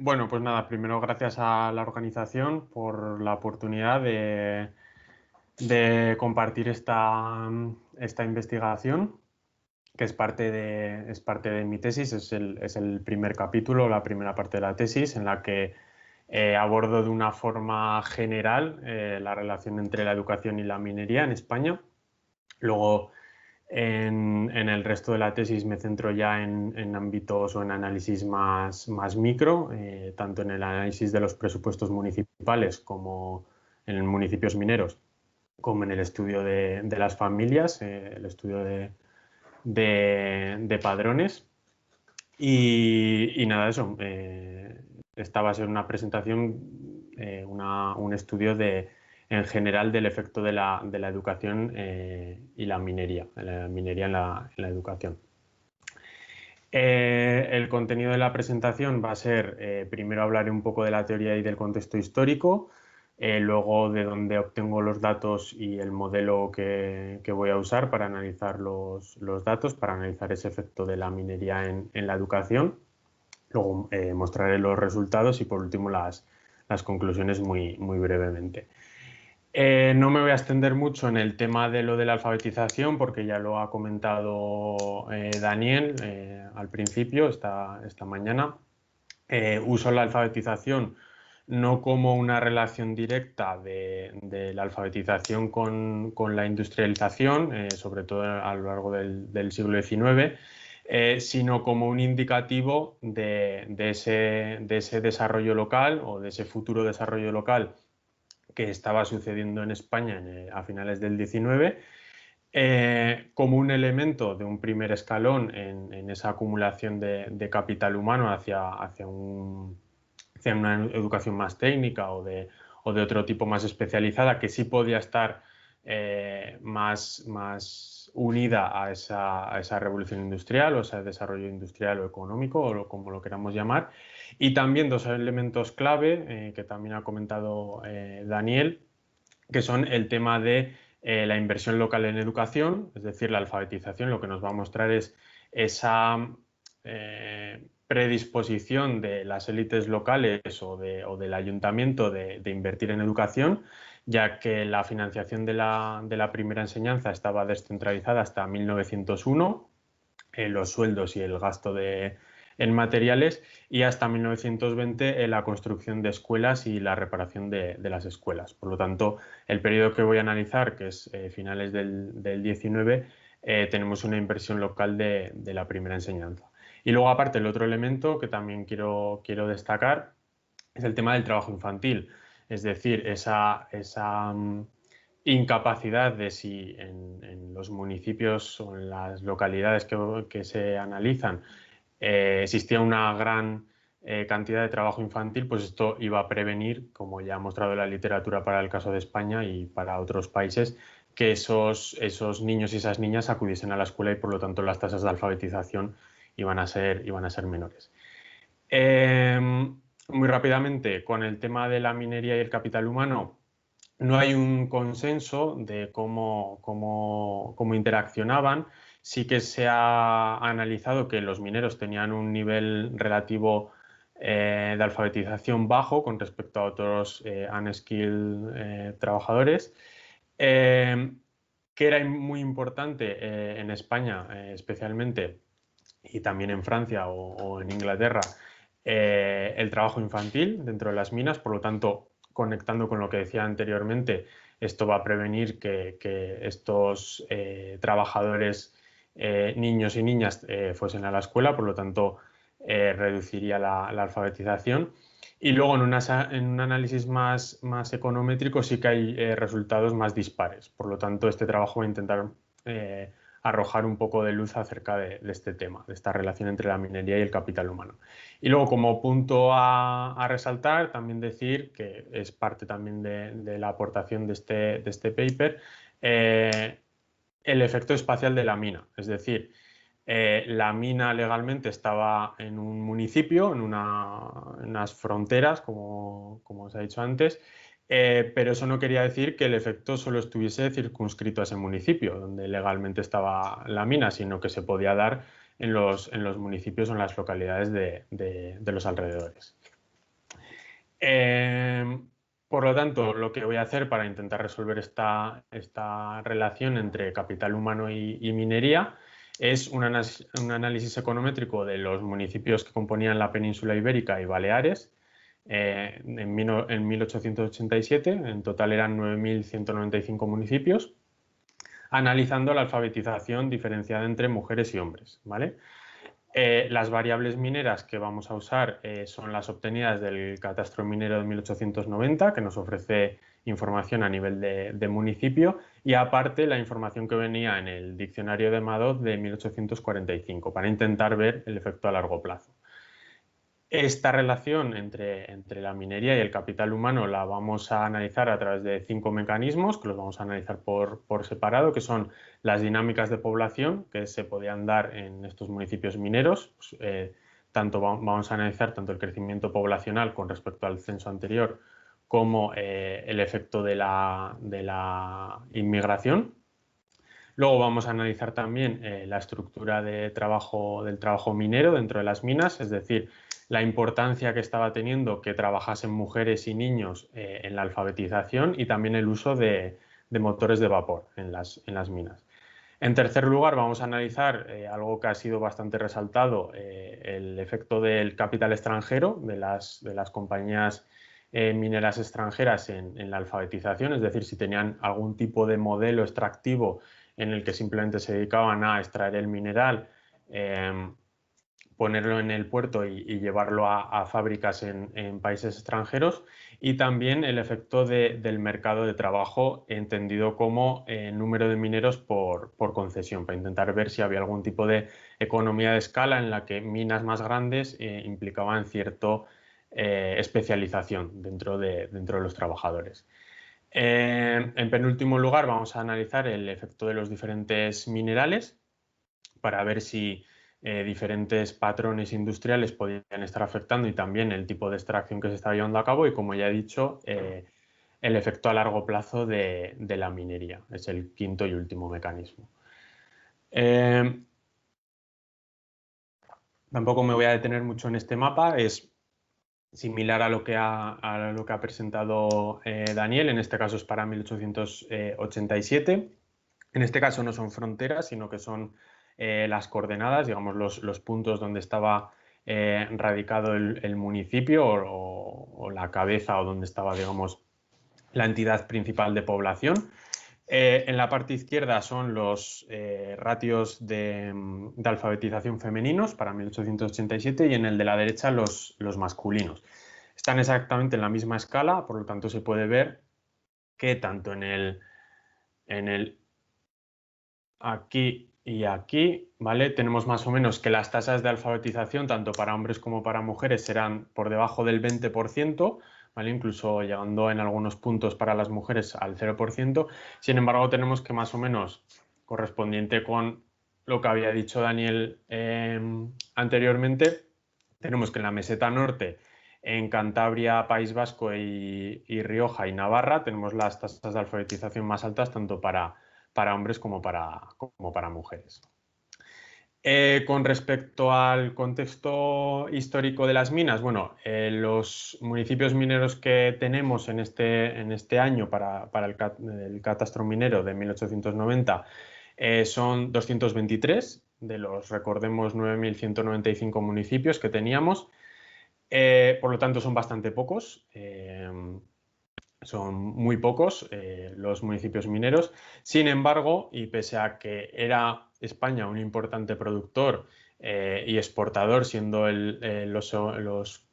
Bueno, pues nada, primero gracias a la organización por la oportunidad de compartir esta investigación, que es parte de mi tesis, es el primer capítulo, la primera parte de la tesis, en la que abordo de una forma general la relación entre la educación y la minería en España. Luego, en el resto de la tesis me centro ya en ámbitos o en análisis más micro, tanto en el análisis de los presupuestos municipales como en municipios mineros, como en el estudio de las familias, el estudio de padrones. Y nada, eso. Esta va a ser una presentación, un estudio en general del efecto de la educación y la minería en la educación. El contenido de la presentación va a ser, primero hablaré un poco de la teoría y del contexto histórico, luego de dónde obtengo los datos y el modelo que voy a usar para analizar los datos, para analizar ese efecto de la minería en la educación. Luego mostraré los resultados y por último las conclusiones muy brevemente. No me voy a extender mucho en el tema de lo de la alfabetización porque ya lo ha comentado Daniel al principio, esta mañana. Uso la alfabetización no como una relación directa de la alfabetización con la industrialización, sobre todo a lo largo del siglo XIX, sino como un indicativo de ese desarrollo local o de ese futuro desarrollo local que estaba sucediendo en España a finales del XIX, como un elemento de un primer escalón en esa acumulación de capital humano hacia una educación más técnica o de otro tipo más especializada, que sí podía estar más unida a esa revolución industrial o ese desarrollo industrial o económico, como lo queramos llamar. Y también dos elementos clave que también ha comentado Daniel, que son el tema de la inversión local en educación, es decir, la alfabetización. Lo que nos va a mostrar es esa predisposición de las élites locales o del ayuntamiento de invertir en educación, ya que la financiación de la primera enseñanza estaba descentralizada hasta 1901, los sueldos y el gasto en materiales, y hasta 1920 la construcción de escuelas y la reparación de las escuelas. Por lo tanto, el periodo que voy a analizar, que es finales del 19, tenemos una inversión local de la primera enseñanza. Y luego, aparte, el otro elemento que también quiero destacar es el tema del trabajo infantil, es decir, esa incapacidad de si en los municipios o en las localidades que se analizan existía una gran cantidad de trabajo infantil, pues esto iba a prevenir, como ya ha mostrado la literatura para el caso de España y para otros países, que esos niños y esas niñas acudiesen a la escuela y por lo tanto las tasas de alfabetización iban a ser menores. Muy rápidamente, con el tema de la minería y el capital humano, no hay un consenso de cómo interaccionaban. Sí que se ha analizado que los mineros tenían un nivel relativo de alfabetización bajo con respecto a otros unskilled trabajadores. Eh, que era muy importante en España, especialmente, y también en Francia o en Inglaterra, el trabajo infantil dentro de las minas. Por lo tanto, conectando con lo que decía anteriormente, esto va a prevenir que estos trabajadores, niños y niñas, fuesen a la escuela, por lo tanto, reduciría la alfabetización. Y luego en un análisis más econométrico sí que hay resultados más dispares. Por lo tanto, este trabajo va a intentar arrojar un poco de luz acerca de este tema, de esta relación entre la minería y el capital humano. Y luego, como punto a resaltar, también decir que es parte también de la aportación de este paper, el efecto espacial de la mina. Es decir, la mina legalmente estaba en un municipio, en unas fronteras, como os he dicho antes, pero eso no quería decir que el efecto solo estuviese circunscrito a ese municipio, donde legalmente estaba la mina, sino que se podía dar en los municipios o en las localidades de los alrededores. Por lo tanto, lo que voy a hacer para intentar resolver esta relación entre capital humano y minería es un análisis econométrico de los municipios que componían la península ibérica y Baleares en 1887. En total eran 9.195 municipios, analizando la alfabetización diferenciada entre mujeres y hombres, ¿vale? Las variables mineras que vamos a usar son las obtenidas del catastro minero de 1890, que nos ofrece información a nivel de municipio, y aparte la información que venía en el diccionario de Madoz de 1845, para intentar ver el efecto a largo plazo. Esta relación entre la minería y el capital humano la vamos a analizar a través de 5 mecanismos, que los vamos a analizar por separado, que son las dinámicas de población que se podían dar en estos municipios mineros. Vamos a analizar tanto el crecimiento poblacional con respecto al censo anterior como el efecto de la inmigración. Luego vamos a analizar también la estructura del trabajo minero dentro de las minas, es decir, la importancia que estaba teniendo que trabajasen mujeres y niños en la alfabetización y también el uso de motores de vapor en las minas. En tercer lugar, vamos a analizar algo que ha sido bastante resaltado, el efecto del capital extranjero, de las compañías mineras extranjeras en la alfabetización, es decir, si tenían algún tipo de modelo extractivo en el que simplemente se dedicaban a extraer el mineral, ponerlo en el puerto y llevarlo a fábricas en países extranjeros, y también el efecto del mercado de trabajo entendido como número de mineros por concesión, para intentar ver si había algún tipo de economía de escala en la que minas más grandes implicaban cierta especialización dentro de los trabajadores. En penúltimo lugar, vamos a analizar el efecto de los diferentes minerales para ver si diferentes patrones industriales podían estar afectando y también el tipo de extracción que se estaba llevando a cabo y, como ya he dicho, el efecto a largo plazo de la minería. Es el quinto y último mecanismo. Tampoco me voy a detener mucho en este mapa, es similar a lo que ha presentado Daniel, en este caso es para 1887. En este caso no son fronteras, sino que son las coordenadas, digamos, los puntos donde estaba radicado el municipio o la cabeza, o donde estaba, digamos, la entidad principal de población. En la parte izquierda son los ratios de alfabetización femeninos para 1887 y en el de la derecha los masculinos. Están exactamente en la misma escala, por lo tanto se puede ver que tanto en el aquí y aquí, ¿vale? Tenemos más o menos que las tasas de alfabetización, tanto para hombres como para mujeres, serán por debajo del 20%, ¿vale? Incluso llegando en algunos puntos para las mujeres al 0%. Sin embargo, tenemos que más o menos, correspondiente con lo que había dicho Daniel anteriormente, tenemos que en la meseta norte, en Cantabria, País Vasco y Rioja y Navarra, tenemos las tasas de alfabetización más altas tanto para hombres como para mujeres. Con respecto al contexto histórico de las minas, bueno, los municipios mineros que tenemos en este año para el catastro minero de 1890 son 223 de los, recordemos, 9.195 municipios que teníamos. Por lo tanto, son bastante pocos. Son muy pocos los municipios mineros. Sin embargo, y pese a que era España un importante productor y exportador, siendo los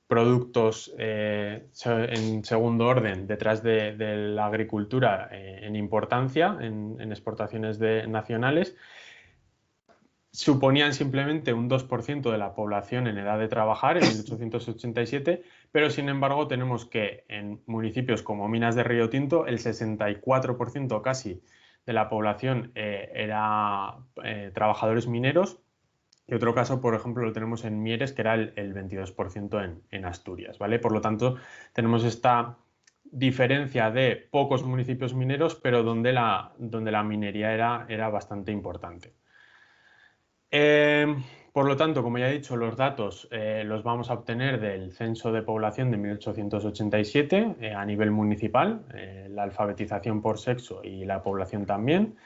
productos en segundo orden detrás de la agricultura en importancia en exportaciones nacionales, suponían simplemente un 2% de la población en edad de trabajar en 1887, pero sin embargo tenemos que en municipios como Minas de Río Tinto el 64% casi de la población era trabajadores mineros, y otro caso, por ejemplo, lo tenemos en Mieres, que era el 22% en Asturias, ¿vale? Por lo tanto, tenemos esta diferencia de pocos municipios mineros, pero donde la minería era bastante importante. Por lo tanto, como ya he dicho, los datos los vamos a obtener del Censo de Población de 1887 a nivel municipal, la alfabetización por sexo y la población también.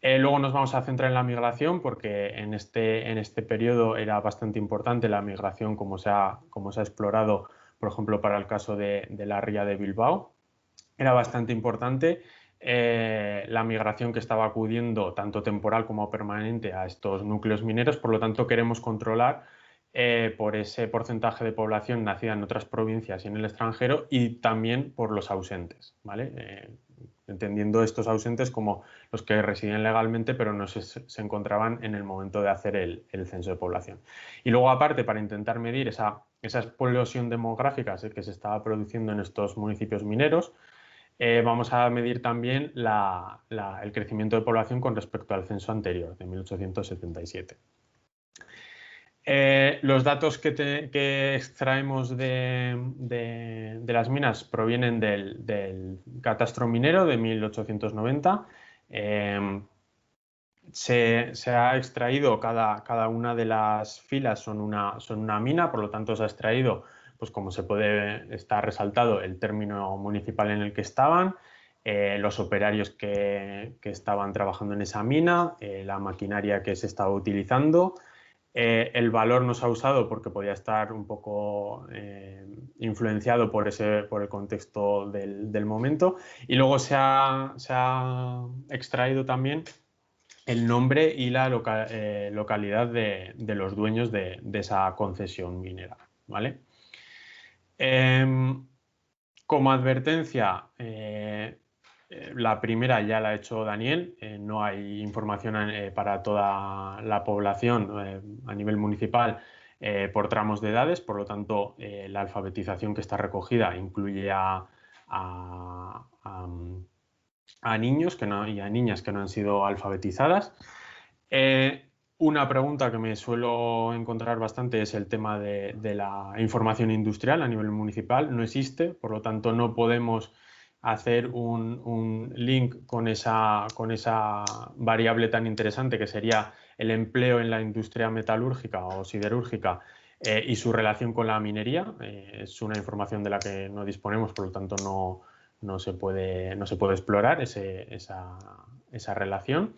Luego nos vamos a centrar en la migración porque en este periodo era bastante importante la migración como se ha explorado, por ejemplo, para el caso de la ría de Bilbao. Era bastante importante la migración que estaba acudiendo tanto temporal como permanente a estos núcleos mineros, por lo tanto queremos controlar por ese porcentaje de población nacida en otras provincias y en el extranjero y también por los ausentes, ¿vale? Entendiendo estos ausentes como los que residen legalmente pero no se encontraban en el momento de hacer el censo de población. Y luego aparte, para intentar medir esa explosión demográfica que se estaba produciendo en estos municipios mineros, vamos a medir también el crecimiento de población con respecto al censo anterior, de 1877. Los datos que extraemos de las minas provienen del catastro minero de 1890. Se ha extraído cada una de las filas son una mina, por lo tanto se ha extraído, pues como se puede estar resaltado, el término municipal en el que estaban, los operarios que estaban trabajando en esa mina, la maquinaria que se estaba utilizando. El valor no se ha usado porque podía estar un poco influenciado por el contexto del momento. Y luego se ha extraído también el nombre y la localidad de los dueños de esa concesión minera, ¿vale? Como advertencia, la primera ya la ha hecho Daniel, no hay información para toda la población a nivel municipal por tramos de edades, por lo tanto la alfabetización que está recogida incluye a niños y a niñas que no han sido alfabetizadas. Una pregunta que me suelo encontrar bastante es el tema de la información industrial a nivel municipal. No existe, por lo tanto no podemos hacer un link con esa variable tan interesante que sería el empleo en la industria metalúrgica o siderúrgica y su relación con la minería. Es una información de la que no disponemos, por lo tanto no se puede explorar esa relación.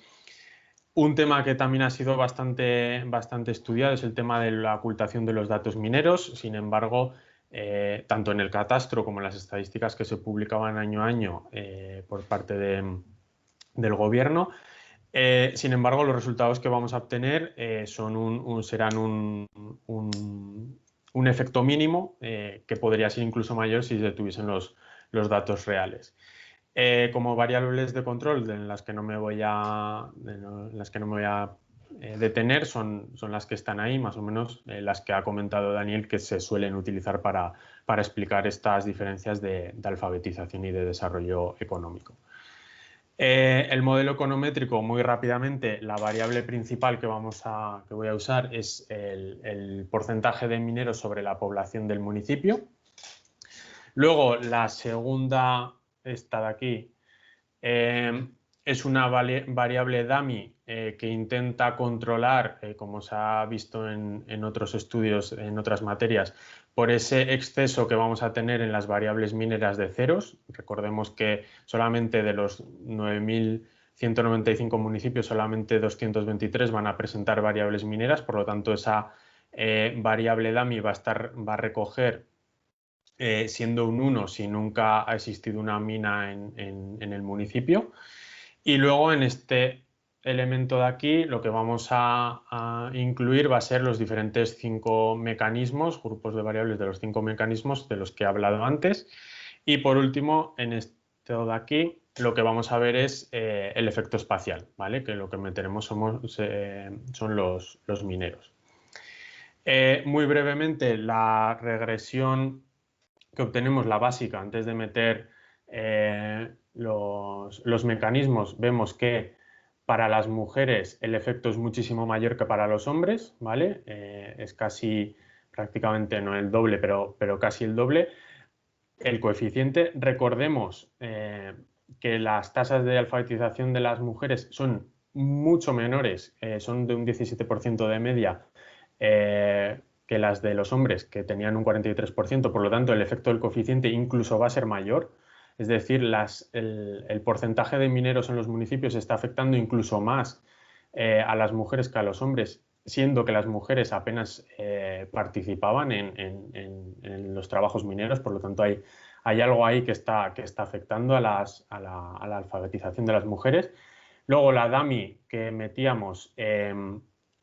Un tema que también ha sido bastante estudiado es el tema de la ocultación de los datos mineros. Sin embargo, tanto en el catastro como en las estadísticas que se publicaban año a año por parte del gobierno, sin embargo, los resultados que vamos a obtener serán un efecto mínimo que podría ser incluso mayor si se tuviesen los datos reales. Como variables de control en las que no me voy a detener son las que están ahí, más o menos las que ha comentado Daniel, que se suelen utilizar para explicar estas diferencias de alfabetización y de desarrollo económico. El modelo econométrico, muy rápidamente, la variable principal que voy a usar es el porcentaje de mineros sobre la población del municipio. Luego, la segunda, esta de aquí, es una variable dummy que intenta controlar, como se ha visto en otros estudios, en otras materias, por ese exceso que vamos a tener en las variables mineras de ceros. Recordemos que solamente de los 9.195 municipios, solamente 223 van a presentar variables mineras, por lo tanto esa variable dummy va a recoger siendo un 1 si nunca ha existido una mina en el municipio. Y luego en este elemento de aquí lo que vamos a incluir va a ser los diferentes 5 mecanismos, grupos de variables de los 5 mecanismos de los que he hablado antes. Y por último, en esto de aquí, lo que vamos a ver es el efecto espacial, ¿vale? Que lo que meteremos son los mineros. Muy brevemente, la regresión que obtenemos, la básica, antes de meter los mecanismos, vemos que para las mujeres el efecto es muchísimo mayor que para los hombres, ¿vale? Es casi, prácticamente no el doble, pero casi el doble. El coeficiente, recordemos que las tasas de alfabetización de las mujeres son mucho menores, son de un 17% de media, que las de los hombres, que tenían un 43%, por lo tanto el efecto del coeficiente incluso va a ser mayor. Es decir, el porcentaje de mineros en los municipios está afectando incluso más a las mujeres que a los hombres, siendo que las mujeres apenas participaban en los trabajos mineros, por lo tanto hay algo ahí que está afectando a la alfabetización de las mujeres. Luego la DAMI que metíamos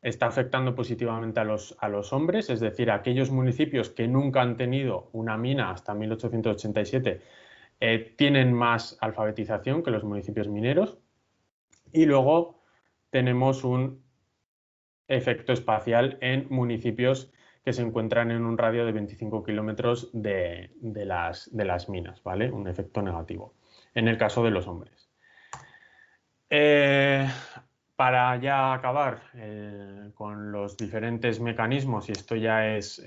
está afectando positivamente a los hombres, es decir, aquellos municipios que nunca han tenido una mina hasta 1887 tienen más alfabetización que los municipios mineros. Y luego tenemos un efecto espacial en municipios que se encuentran en un radio de 25 kilómetros de las minas, ¿vale? Un efecto negativo, en el caso de los hombres. Para ya acabar con los diferentes mecanismos, y esto ya es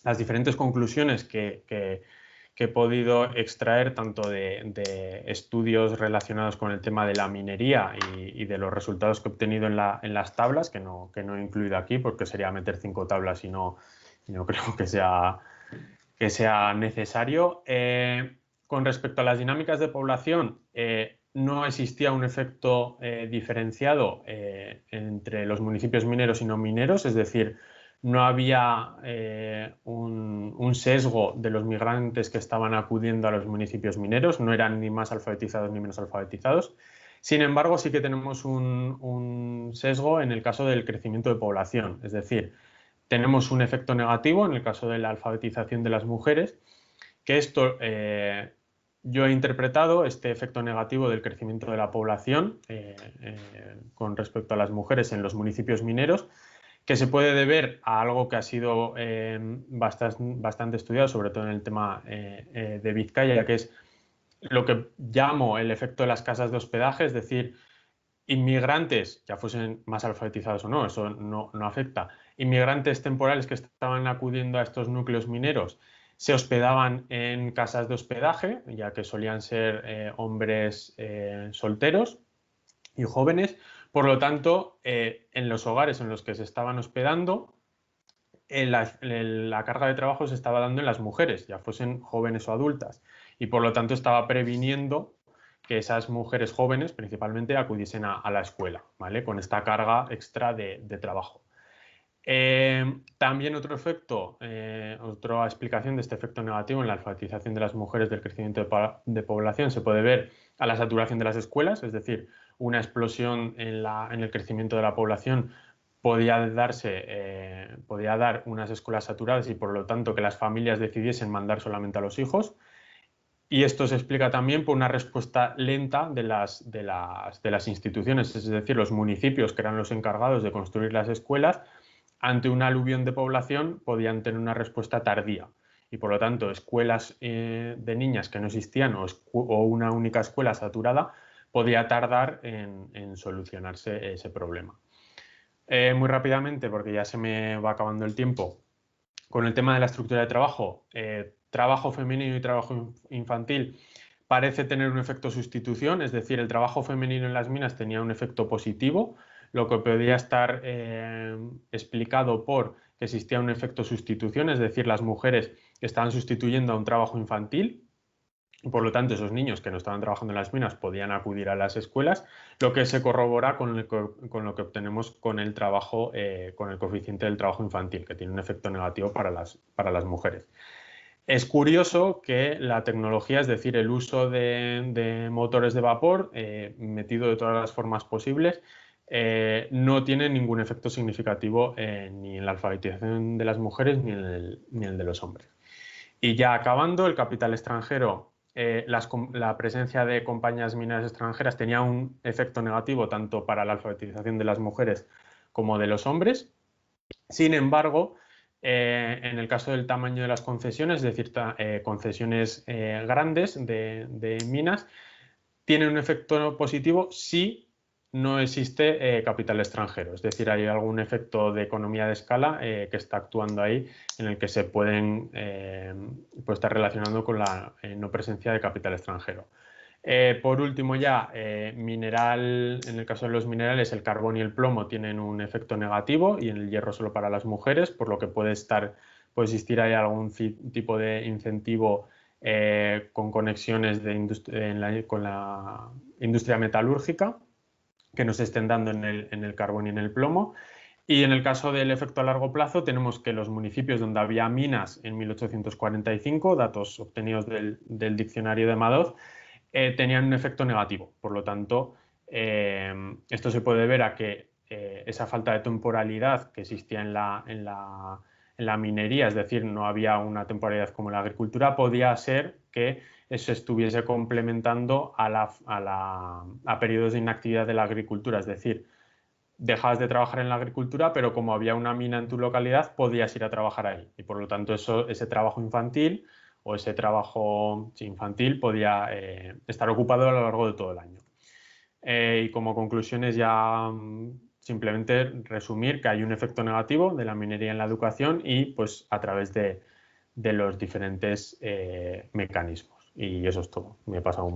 las diferentes conclusiones que he podido extraer tanto de estudios relacionados con el tema de la minería y de los resultados que he obtenido en las tablas, que no he incluido aquí porque sería meter 5 tablas y no creo que sea necesario. Con respecto a las dinámicas de población, no existía un efecto diferenciado entre los municipios mineros y no mineros, es decir, no había un sesgo de los migrantes que estaban acudiendo a los municipios mineros, no eran ni más alfabetizados ni menos alfabetizados. Sin embargo, sí que tenemos un sesgo en el caso del crecimiento de población, es decir, tenemos un efecto negativo en el caso de la alfabetización de las mujeres, que esto yo he interpretado este efecto negativo del crecimiento de la población con respecto a las mujeres en los municipios mineros, que se puede deber a algo que ha sido bastante estudiado, sobre todo en el tema de Vizcaya, que es lo que llamo el efecto de las casas de hospedaje, es decir, inmigrantes, ya fuesen más alfabetizados o no, eso no afecta, inmigrantes temporales que estaban acudiendo a estos núcleos mineros se hospedaban en casas de hospedaje, ya que solían ser hombres solteros y jóvenes. Por lo tanto, en los hogares en los que se estaban hospedando, la carga de trabajo se estaba dando en las mujeres, ya fuesen jóvenes o adultas, y por lo tanto estaba previniendo que esas mujeres jóvenes principalmente acudiesen a la escuela, ¿vale? Con esta carga extra de trabajo. También otro efecto, otra explicación de este efecto negativo en la alfabetización de las mujeres del crecimiento de población se puede ver a la saturación de las escuelas, es decir, una explosión en el crecimiento de la población podía dar unas escuelas saturadas y por lo tanto que las familias decidiesen mandar solamente a los hijos. Y esto se explica también por una respuesta lenta de las instituciones, es decir, los municipios que eran los encargados de construir las escuelas, ante una aluvión de población podían tener una respuesta tardía. Y por lo tanto, escuelas de niñas que no existían o una única escuela saturada podía tardar en solucionarse ese problema. Muy rápidamente, porque ya se me va acabando el tiempo, con el tema de la estructura de trabajo, trabajo femenino y trabajo infantil parece tener un efecto sustitución, es decir, el trabajo femenino en las minas tenía un efecto positivo, lo que podría estar explicado por que existía un efecto sustitución, es decir, las mujeres estaban sustituyendo a un trabajo infantil. Por lo tanto, esos niños que no estaban trabajando en las minas podían acudir a las escuelas, lo que se corrobora con lo que obtenemos con el trabajo, con el coeficiente del trabajo infantil, que tiene un efecto negativo para las mujeres. Es curioso que la tecnología, es decir, el uso de motores de vapor metido de todas las formas posibles, no tiene ningún efecto significativo ni en la alfabetización de las mujeres ni en el de los hombres. Y ya acabando, el capital extranjero, la presencia de compañías mineras extranjeras tenía un efecto negativo tanto para la alfabetización de las mujeres como de los hombres. Sin embargo, en el caso del tamaño de las concesiones, es decir, concesiones grandes de minas, tiene un efecto positivo si no existe capital extranjero. Es decir, hay algún efecto de economía de escala que está actuando ahí en el que se pueden estar relacionando con la no presencia de capital extranjero. Por último ya, mineral, en el caso de los minerales, el carbón y el plomo tienen un efecto negativo y en el hierro solo para las mujeres, por lo que puede existir ahí algún tipo de incentivo con conexiones con la industria metalúrgica que nos estén dando en el carbón y en el plomo. Y en el caso del efecto a largo plazo, tenemos que los municipios donde había minas en 1845, datos obtenidos del diccionario de Madoz, tenían un efecto negativo. Por lo tanto, esto se puede ver a que esa falta de temporalidad que existía en la minería, es decir, no había una temporalidad como en la agricultura, podía ser que eso estuviese complementando a periodos de inactividad de la agricultura, es decir, dejabas de trabajar en la agricultura, pero como había una mina en tu localidad, podías ir a trabajar ahí. Y por lo tanto, ese trabajo infantil o ese trabajo infantil podía estar ocupado a lo largo de todo el año. Y como conclusiones ya simplemente resumir que hay un efecto negativo de la minería en la educación y pues a través de los diferentes mecanismos. Y eso es todo. Me he pasado un